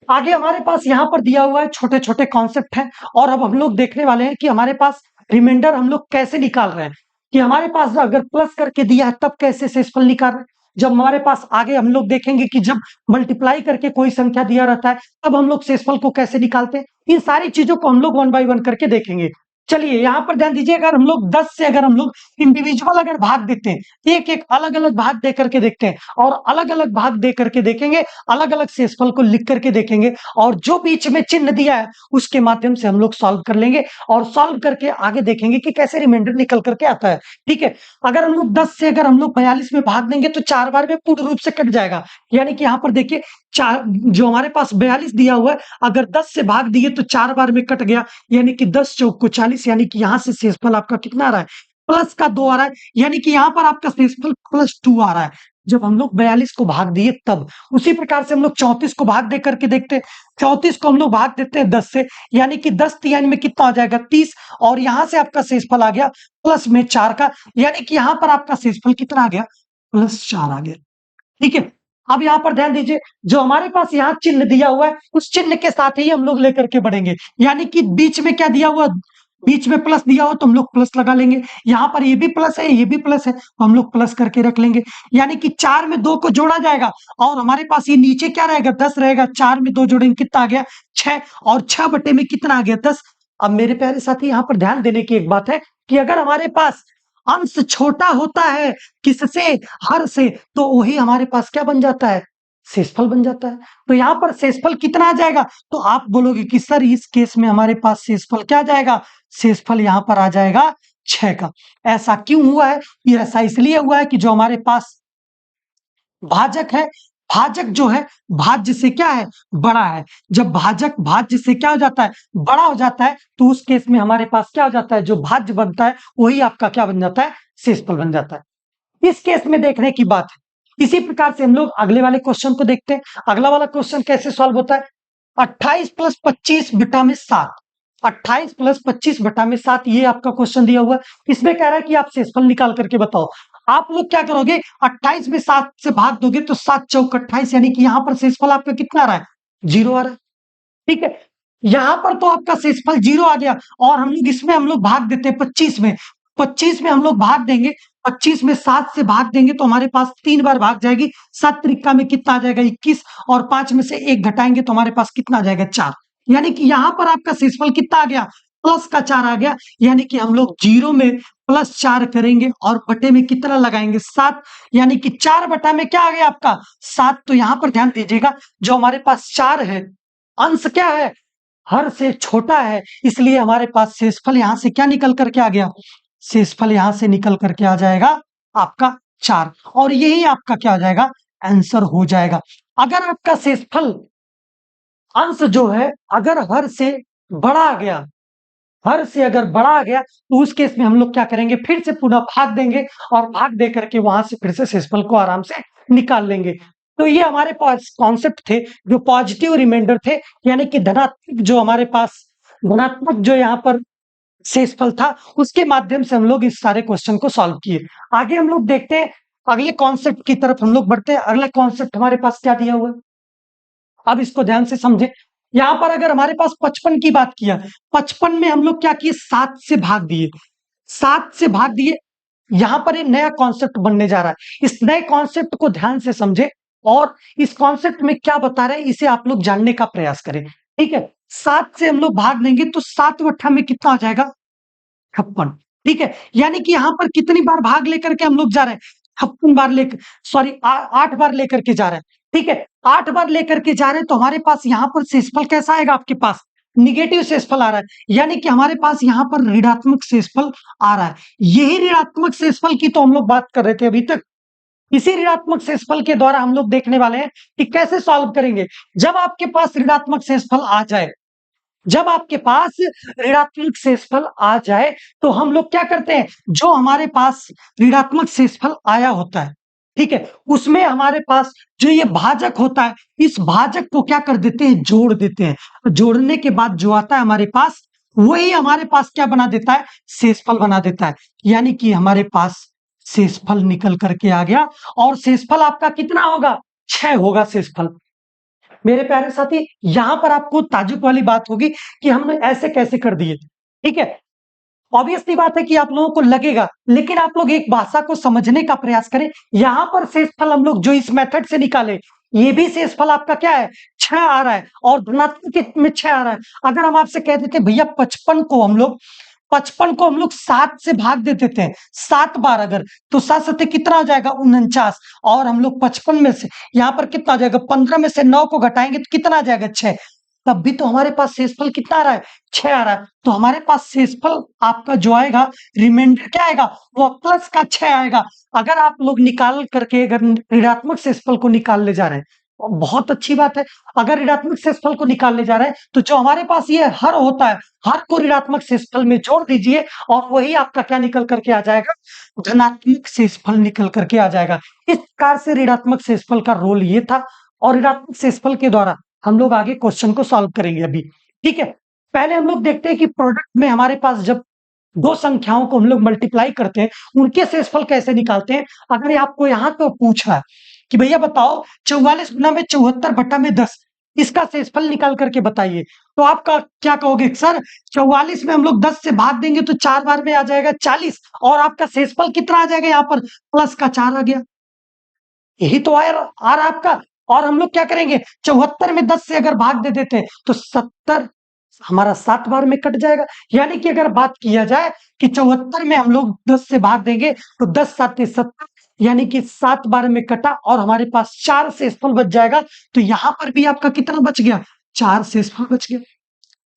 आगे हमारे पास यहाँ पर दिया हुआ है, छोटे छोटे कॉन्सेप्ट हैं, और अब हम लोग देखने वाले हैं कि हमारे पास रिमाइंडर हम लोग कैसे निकाल रहे हैं, कि हमारे पास अगर प्लस करके दिया है तब कैसे शेषफल निकाल रहे हैं। जब हमारे पास आगे हम लोग देखेंगे कि जब मल्टीप्लाई करके कोई संख्या दिया रहता है तब हम लोग शेषफल को कैसे निकालते हैं। इन सारी चीजों को हम लोग वन बाय वन करके देखेंगे। चलिए यहाँ पर ध्यान दीजिए, अगर हम लोग 10 से अगर हम लोग इंडिविजुअल अगर भाग देते हैं, एक एक अलग अलग भाग दे करके देखते हैं, और अलग अलग भाग दे करके देखेंगे, अलग अलग शेषफल को लिख करके देखेंगे, और जो बीच में चिन्ह दिया है उसके माध्यम से हम लोग सॉल्व कर लेंगे, और सॉल्व करके आगे देखेंगे कि कैसे रिमाइंडर निकल करके आता है। ठीक है, अगर हम लोग 10 से अगर हम लोग 42 में भाग देंगे तो 4 बार में पूर्ण रूप से कट जाएगा। यानी कि यहाँ पर देखिए, चार जो हमारे पास 42 दिया हुआ है, अगर 10 से भाग दिए तो 4 बार में कट गया, यानी कि 10 चौक को 40, यानी कि यहाँ से शेषफल आपका कितना आ रहा है, प्लस का 2 आ रहा है, यानी कि यहाँ पर आपका शेषफल +2 आ रहा है। जब हम लोग 42 को भाग दिए तब उसी प्रकार से हम लोग 34 को भाग दे करके देखते हैं। 34 को हम लोग भाग देते हैं 10 से, यानी कि 10 तिहाई में कितना आ जाएगा, 30, और यहाँ से आपका शेषफल आ गया प्लस में 4 का, यानी कि यहाँ पर आपका शेषफल कितना आ गया, +4 आ गया। ठीक है, अब यहाँ पर ध्यान दीजिए, जो हमारे पास यहाँ चिन्ह दिया हुआ है उस चिन्ह के साथ ही हम लोग लेकर के बढ़ेंगे। यानी कि बीच में क्या दिया हुआ, बीच में प्लस दिया हो तो हम लोग प्लस लगा लेंगे। यहाँ पर ये भी प्लस है, ये भी प्लस है, तो हम लोग प्लस करके रख लेंगे। यानी कि 4 में 2 को जोड़ा जाएगा, और हमारे पास ये नीचे क्या रहेगा, 10 रहेगा। 4 में 2 जोड़ेंगे कितना आ गया, 6, और 6 बटे में कितना आ गया, 10। अब मेरे प्यारे साथी, यहाँ पर ध्यान देने की एक बात है कि अगर हमारे पास अंश छोटा होता है किससे, हर से, तो वही हमारे पास क्या बन जाता है, शेषफल बन जाता है। तो यहाँ पर शेषफल कितना आ जाएगा, तो आप बोलोगे कि सर इस केस में हमारे पास शेषफल क्या आ जाएगा, शेषफल यहाँ पर आ जाएगा 6 का। ऐसा क्यों हुआ है, ये ऐसा इसलिए हुआ है कि जो हमारे पास भाजक है, भाजक जो है भाज्य से क्या है, बड़ा है। जब भाजक भाज्य से क्या हो जाता है, बड़ा हो जाता है, तो उस केस में हमारे पास क्या हो जाता है, जो भाज्य बनता है वही आपका क्या बन जाता है, शेषफल बन जाता है। इस केस में देखने की बात है। इसी प्रकार से हम लोग अगले वाले क्वेश्चन को देखते हैं। अगला वाला क्वेश्चन कैसे सॉल्व होता है, 28 + 25 बटा में 7। 28 + 25 बटा में 7, ये आपका क्वेश्चन दिया हुआ है। इसमें कह रहा है कि आप शेषफल निकाल करके बताओ। आप लोग क्या करोगे, 28 में 7 से भाग दोगे तो 7 चौक 28, यानी कि यहाँ पर शेषफल आपका कितना आ रहा है, 0 आ रहा है। ठीक है, यहां पर तो आपका शेषफल 0 आ गया, और हम लोग इसमें हम लोग भाग देते हैं 25 में। 25 में हम लोग भाग देंगे, 25 में 7 से भाग देंगे तो हमारे पास 3 बार भाग जाएगी। 7 त्रिका में कितना आ जाएगा, 21, और 5 में से 1 घटाएंगे तो हमारे पास कितना आ जाएगा, 4। यानी कि यहाँ पर आपका शेषफल कितना आ गया, प्लस का 4 आ गया। यानी कि हम लोग 0 में +4 करेंगे और बटे में कितना लगाएंगे, 7। यानी कि 4 बटा में क्या आ गया आपका, 7। तो यहाँ पर ध्यान दीजिएगा, जो हमारे पास 4 है, अंश क्या है, हर से छोटा है, इसलिए हमारे पास शेषफल यहां से क्या निकल करके आ गया, शेषफल यहां से निकल करके आ जाएगा आपका 4, और यही आपका क्या आ जाएगा, आंसर हो जाएगा। अगर आपका शेषफल अंश जो है अगर हर से बड़ा आ गया, हर से अगर बड़ा आ गया, तो उस केस में हम लोग क्या करेंगे, फिर से पुनः भाग देंगे, और भाग दे करके वहां से फिर से शेषफल को आराम से निकाल लेंगे। तो ये हमारे पास कॉन्सेप्ट थे जो पॉजिटिव रिमाइंडर थे, यानी कि धनात्मक, जो हमारे पास धनात्मक जो यहाँ पर शेषफल था, उसके माध्यम से हम लोग इस सारे क्वेश्चन को सॉल्व किए। आगे हम लोग देखते हैं, अगले कॉन्सेप्ट की तरफ हम लोग बढ़ते हैं। अगला कॉन्सेप्ट हमारे पास क्या दिया हुआ है, अब इसको ध्यान से समझे। यहां पर अगर हमारे पास 55 की बात किया, 55 में हम लोग क्या किए, 7 से भाग दिए, 7 से भाग दिए। यहां पर एक नया कॉन्सेप्ट बनने जा रहा है, इस नए कॉन्सेप्ट को ध्यान से समझे, और इस कॉन्सेप्ट में क्या बता रहे हैं इसे आप लोग जानने का प्रयास करें। ठीक है, 7 से हम लोग भाग देंगे तो 7 बट्ठा में कितना आ जाएगा, 56। ठीक है, यानी कि यहां पर कितनी बार भाग लेकर के हम लोग जा रहे हैं, 56 बार लेकर, सॉरी 8 बार लेकर के जा रहे हैं। ठीक है, 8 बार लेकर के जा रहे हैं, तो हमारे पास यहाँ पर शेषफल कैसा आएगा, आपके पास निगेटिव शेषफल आ रहा है, यानी कि हमारे पास यहाँ पर ऋणात्मक शेषफल आ रहा है। यही ऋणात्मक शेषफल की तो हम लोग बात कर रहे थे अभी तक। इसी ऋणात्मक शेषफल के द्वारा हम लोग देखने वाले हैं कि कैसे सॉल्व करेंगे। जब आपके पास ऋणात्मक शेषफल आ जाए, जब आपके पास ऋणात्मक शेषफल आ जाए, तो हम लोग क्या करते हैं, जो हमारे पास ऋणात्मक शेषफल आया होता है, ठीक है, उसमें हमारे पास जो ये भाजक होता है, इस भाजक को क्या कर देते हैं, जोड़ देते हैं। तो जोड़ने के बाद जो आता है हमारे पास, वही हमारे पास क्या बना देता है, शेषफल बना देता है। यानी कि हमारे पास शेषफल निकल करके आ गया, और शेषफल आपका कितना होगा, 6 होगा शेषफल। मेरे प्यारे साथी, यहां पर आपको ताज्जुब वाली बात होगी कि हमने ऐसे कैसे कर दिए। ठीक है, ऑब्वियसली बात है कि आप लोगों को लगेगा, लेकिन आप लोग एक भाषा को समझने का प्रयास करें। यहां पर शेषफल हम लोग जो इस मेथड से निकाले, ये भी शेषफल आपका क्या है, 6 आ रहा है, और धनात्मक में 6 आ रहा है। अगर हम आपसे कह देते भैया 55 को हम लोग 7 से भाग दे देते हैं 7 बार, अगर तो 7 सत्ते कितना आ जाएगा, 49। और हम लोग 55 में से यहाँ पर कितना आ जाएगा, 15 में से 9 को घटाएंगे तो कितना आ जाएगा, 6। तब भी तो हमारे पास शेषफल कितना आ रहा है, 6 आ रहा है। तो हमारे पास शेषफल आपका जो आएगा, रिमाइंडर क्या आएगा, वो प्लस का 6 आएगा। अगर आप लोग निकाल करके अगर ऋणात्मक शेषफल को निकालने जा रहे हैं, और बहुत अच्छी बात है, अगर ऋणात्मक शेषफल को निकालने जा रहे हैं तो जो हमारे पास ये हर होता है, हर को ऋणात्मक शेषफल में जोड़ दीजिए, और वही आपका क्या निकल करके आ जाएगा, धनात्मक शेषफल निकल करके आ जाएगा। इस प्रकार से ऋणात्मक शेषफल का रोल ये था, और ऋणात्मक शेषफल के द्वारा हम लोग आगे क्वेश्चन को सॉल्व करेंगे अभी। ठीक है, पहले हम लोग देखते हैं कि प्रोडक्ट में हमारे पास जब दो संख्याओं को हम लोग मल्टीप्लाई करते हैं, उनके शेषफल कैसे निकालते हैं। अगर ये आपको यहाँ तो पूछा है कि भैया बताओ 44 गुना में 74 बटा में 10, इसका शेषफल निकाल करके बताइए, तो आपका क्या कहोगे, सर 44 में हम लोग 10 से भाग देंगे तो 4 बार में आ जाएगा 40, और आपका शेषफल कितना आ जाएगा, यहाँ पर प्लस का 4 आ गया। यही तो आ रहा आपका। और हम लोग क्या करेंगे, 74 में 10 से अगर भाग दे देते हैं तो 70 हमारा 7 बार में कट जाएगा। यानी कि अगर बात किया जाए कि 74 में हम लोग 10 से भाग देंगे तो 10 7 70, यानी कि 7 बार में कटा, और हमारे पास 4 शेषफल बच जाएगा। तो यहां पर भी आपका कितना बच गया, 4 शेषफल बच गया।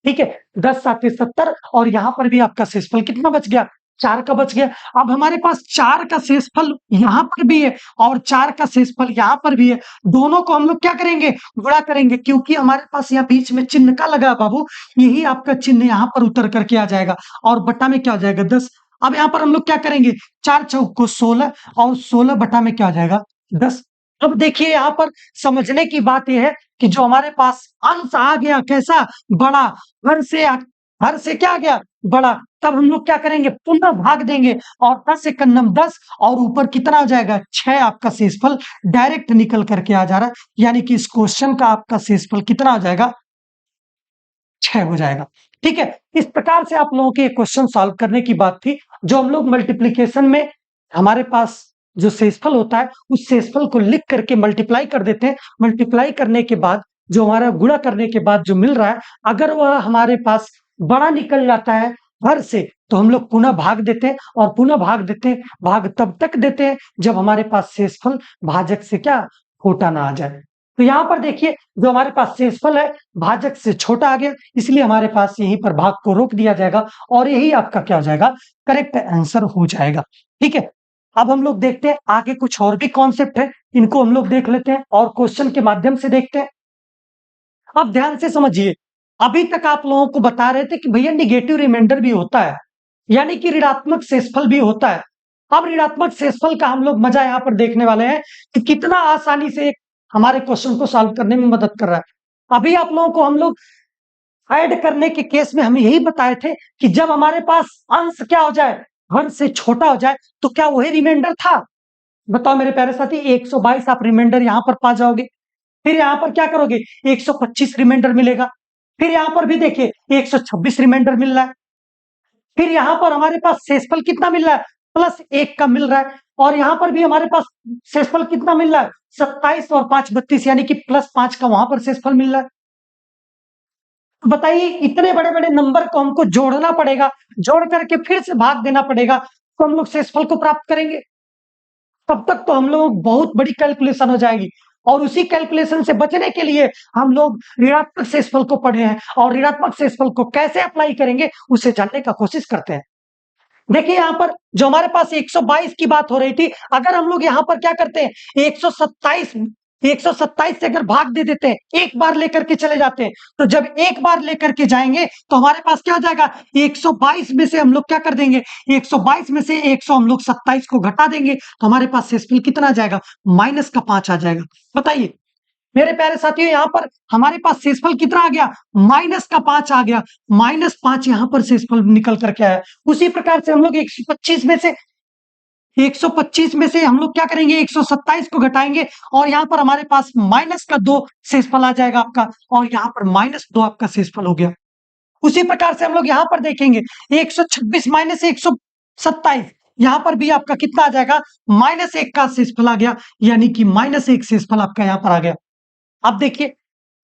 ठीक है, 10 7 70, और यहां पर भी आपका शेषफल कितना बच गया, 4 का बच गया। अब हमारे पास 4 का शेषफल यहां पर भी है, और 4 का शेषफल यहां पर भी है। दोनों को हम लोग क्या करेंगे, गुणा करेंगे, क्योंकि हमारे पास यहाँ बीच में चिन्ह का लगा बाबू, यही आपका चिन्ह यहाँ पर उतर करके आ जाएगा, और बटा में क्या हो जाएगा, 10। अब यहाँ पर हम लोग क्या करेंगे, 4 चौक को 16, और 16 बटा में क्या हो जाएगा, 10। अब देखिए यहाँ पर समझने की बात यह है कि जो हमारे पास अंश आ गया कैसा, बड़ा, हर से क्या आ गया, बड़ा। तब हम लोग क्या करेंगे, पुनः भाग देंगे, और 10 से कन्नम 10, और ऊपर कितना आ जाएगा, 6 आपका शेषफल डायरेक्ट निकल करके आ जा रहा है। यानी कि इस क्वेश्चन का आपका शेषफल कितना आ जाएगा, 6 हो जाएगा। ठीक है, इस प्रकार से आप लोगों के क्वेश्चन सॉल्व करने की बात थी। जो हम लोग मल्टीप्लीकेशन में हमारे पास जो शेषफल होता है, उस शेषफल को लिख करके मल्टीप्लाई कर देते हैं। मल्टीप्लाई करने के बाद जो हमारा गुणा करने के बाद जो मिल रहा है, अगर वह हमारे पास बड़ा निकल जाता है हर से, तो हम लोग पुनः भाग देते हैं, और पुनः भाग देते हैं, भाग तब तक देते हैं जब हमारे पास शेषफल भाजक से क्या छोटा ना आ जाए। तो यहाँ पर देखिए, जो हमारे पास शेषफल है भाजक से छोटा आ गया, इसलिए हमारे पास यहीं पर भाग को रोक दिया जाएगा, और यही आपका क्या हो जाएगा, करेक्ट आंसर हो जाएगा। ठीक है, अब हम लोग देखते हैं आगे कुछ और भी कॉन्सेप्ट है, इनको हम लोग देख लेते हैं और क्वेश्चन के माध्यम से देखते हैं। अब ध्यान से समझिए, अभी तक आप लोगों को बता रहे थे कि भैया निगेटिव रिमाइंडर भी होता है, यानी कि ऋणात्मक शेषफल भी होता है। अब ऋणात्मक शेषफल का हम लोग मजा यहाँ पर देखने वाले हैं कि कितना आसानी से हमारे क्वेश्चन को सॉल्व करने में मदद कर रहा है। अभी आप लोगों को हम लोग ऐड करने के केस में हम यही बताए थे कि जब हमारे पास अंश क्या हो जाए, हर से छोटा हो जाए, तो क्या वही रिमाइंडर था। बताओ मेरे प्यारे साथी, 122 आप रिमाइंडर यहां पर पा जाओगे, फिर यहां पर क्या करोगे, 125 रिमाइंडर मिलेगा, फिर यहां पर भी देखिए 126 रिमाइंडर मिल रहा है, फिर यहां पर हमारे पास शेषफल कितना मिल रहा है, +1 का मिल रहा है, और यहां पर भी हमारे पास शेषफल कितना मिल रहा है, 27 और 5 32, यानी कि +5 का वहां पर शेषफल मिल रहा है। तो बताइए, इतने बड़े बड़े नंबर को हमको जोड़ना पड़ेगा, जोड़ करके फिर से भाग देना पड़ेगा, तो हम लोग शेषफल को प्राप्त करेंगे। तब तक तो हम लोग बहुत बड़ी कैलकुलेशन हो जाएगी, और उसी कैलकुलेशन से बचने के लिए हम लोग ऋणात्मक शेषफल को पढ़े हैं, और ऋणात्मक शेषफल को कैसे अप्लाई करेंगे उसे जानने का कोशिश करते हैं। देखिए यहाँ पर जो हमारे पास 122 की बात हो रही थी, अगर हम लोग यहाँ पर क्या करते हैं, 127 127 से अगर भाग दे देते हैं, एक बार लेकर के चले जाते हैं, तो जब एक बार लेकर के जाएंगे तो हमारे पास क्या हो जाएगा, 122 में से हम लोग क्या कर देंगे, 122 में से 100 हम लोग 27 को घटा देंगे, तो हमारे पास शेषफल कितना आ जाएगा, -5 आ जाएगा। बताइए मेरे प्यारे साथियों, यहाँ पर हमारे पास शेषफल कितना आ गया, -5 आ गया, -5 यहाँ पर शेषफल निकल करके आया। उसी प्रकार से हम लोग 125 में से हम लोग क्या करेंगे, 127 को घटाएंगे और यहाँ पर हमारे पास -2 शेषफल आ जाएगा आपका, और यहाँ पर -2 आपका शेषफल हो गया। उसी प्रकार से हम लोग यहाँ पर देखेंगे 126 माइनस 127, यहाँ पर भी आपका कितना आ जाएगा, -1 का शेषफल आ गया, यानी कि -1 शेषफल आपका यहाँ पर आ गया। अब देखिए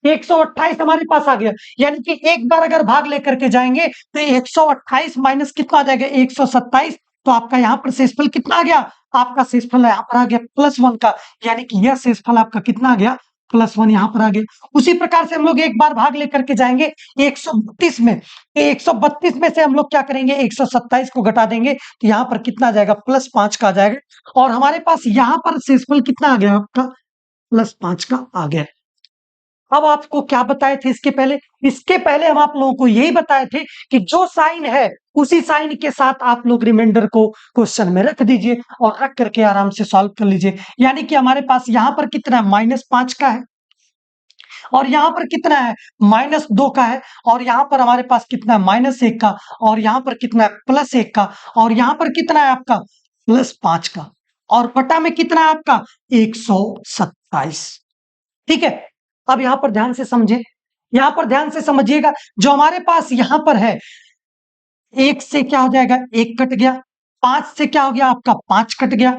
128 हमारे पास आ गया, यानी कि एक बार अगर भाग लेकर के जाएंगे तो 128 माइनस कितना आ जाएगा, 127, तो आपका यहाँ पर शेषफल कितना आ गया, आपका शेषफल यहाँ पर आ गया +1 का, यानी कि यह शेषफल आपका कितना आ गया, +1 यहाँ पर आ गया। उसी प्रकार से हम लोग एक बार भाग लेकर के जाएंगे 132 में, तो 132 में से हम लोग क्या करेंगे, 127 को घटा देंगे, तो यहाँ पर कितना आ जाएगा, +5 का आ जाएगा, और हमारे पास यहाँ पर शेषफल कितना आ गया आपका, +5 का आ गया। अब आपको क्या बताए थे इसके पहले, इसके पहले हम आप लोगों को यही बताए थे कि जो साइन है उसी साइन के साथ आप लोग रिमाइंडर को क्वेश्चन में रख दीजिए और रख करके आराम से सॉल्व कर लीजिए। यानी कि हमारे पास यहाँ पर कितना है, -5 का है, और यहाँ पर कितना है, -2 का है, और यहाँ पर हमारे पास कितना है, -1 का, और यहाँ पर कितना है, +1 का, और यहाँ पर कितना है आपका, +5 का, और बटा में कितना है आपका, 127। ठीक है, अब यहां पर ध्यान से समझे, यहां पर ध्यान से समझिएगा, जो हमारे पास यहां पर है, एक से क्या हो जाएगा, एक कट गया, 5 से क्या हो गया आपका, 5 कट गया,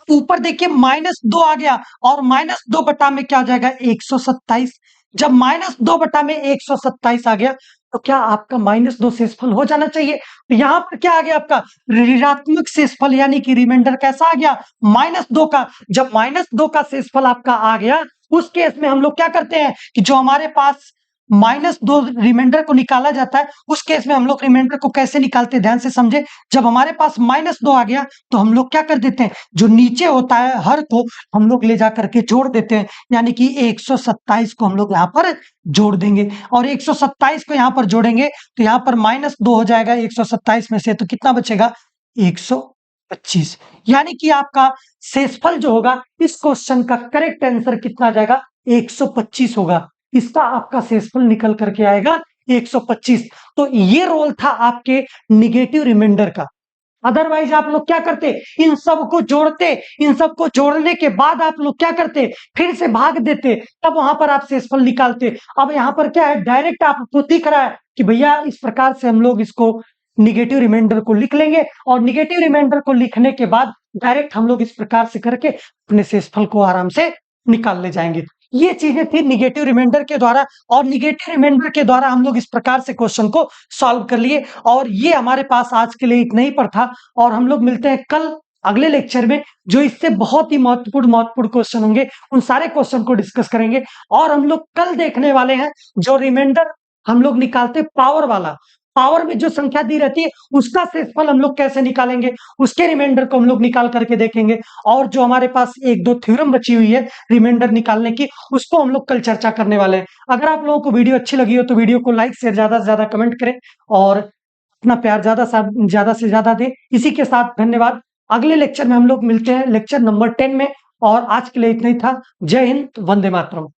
ऊपर देखिए -2 आ गया, और -2 बटा में क्या हो जाएगा, 127। जब -2 बटा में 127 आ गया, तो क्या आपका -2 शेषफल हो जाना चाहिए, तो यहां पर क्या आ गया आपका, ऋणात्मक शेषफल, यानी कि रिमाइंडर कैसा आ गया, -2 का। जब -2 का शेषफल आपका आ गया, उस केस में हम लोग क्या करते हैं कि जो हमारे पास -2 रिमाइंडर को निकाला जाता है, उस केस में हम लोग रिमाइंडर को कैसे निकालते हैं, ध्यान से समझे। जब हमारे पास -2 आ गया, तो हम लोग क्या कर देते हैं, जो नीचे होता है हर को हम लोग ले जा करके जोड़ देते हैं, यानी कि 127 को हम लोग यहाँ पर जोड़ देंगे, और 127 को यहाँ पर जोड़ेंगे तो यहाँ पर -2 हो जाएगा 127 में से, तो कितना बचेगा, 125। यानी कि आपका शेषफल जो होगा इस क्वेश्चन का करेक्ट आंसर कितना आ जाएगा, 125 होगा। इसका आपका शेषफल निकल करके आएगा 125। तो ये रोल था आपके निगेटिव रिमाइंडर का। अदरवाइज आप लोग क्या करते, इन सब को जोड़ते, इन सब को जोड़ने के बाद आप लोग क्या करते, फिर से भाग देते, तब वहां पर आप शेषफल निकालते। अब यहाँ पर क्या है, डायरेक्ट आपको दिख रहा है कि भैया इस प्रकार से हम लोग इसको निगेटिव रिमाइंडर को लिख लेंगे, और निगेटिव रिमाइंडर को लिखने के बाद डायरेक्ट हम लोग इस प्रकार से करके अपने शेषफल को आराम से निकाल ले जाएंगे। ये चीजें थी निगेटिव रिमाइंडर के द्वारा, और निगेटिव रिमाइंडर के द्वारा हम लोग इस प्रकार से क्वेश्चन को सॉल्व कर लिए, और ये हमारे पास आज के लिए इतना ही पर था। और हम लोग मिलते हैं कल अगले लेक्चर में, जो इससे बहुत ही महत्वपूर्ण क्वेश्चन होंगे, उन सारे क्वेश्चन को डिस्कस करेंगे। और हम लोग कल देखने वाले हैं जो रिमाइंडर हम लोग निकालते पावर वाला, पावर में जो संख्या दी रहती है उसका शेषफल हम लोग कैसे निकालेंगे, उसके रिमाइंडर को हम लोग निकाल करके देखेंगे। और जो हमारे पास एक दो थ्योरम बची हुई है रिमाइंडर निकालने की, उसको हम लोग कल चर्चा करने वाले हैं। अगर आप लोगों को वीडियो अच्छी लगी हो तो वीडियो को लाइक शेयर ज्यादा से ज्यादा कमेंट करें, और अपना प्यार ज्यादा से ज्यादा दें। इसी के साथ धन्यवाद। अगले लेक्चर में हम लोग मिलते हैं, लेक्चर नंबर 10 में। और आज के लिए इतना ही था। जय हिंद, वंदे मातरम।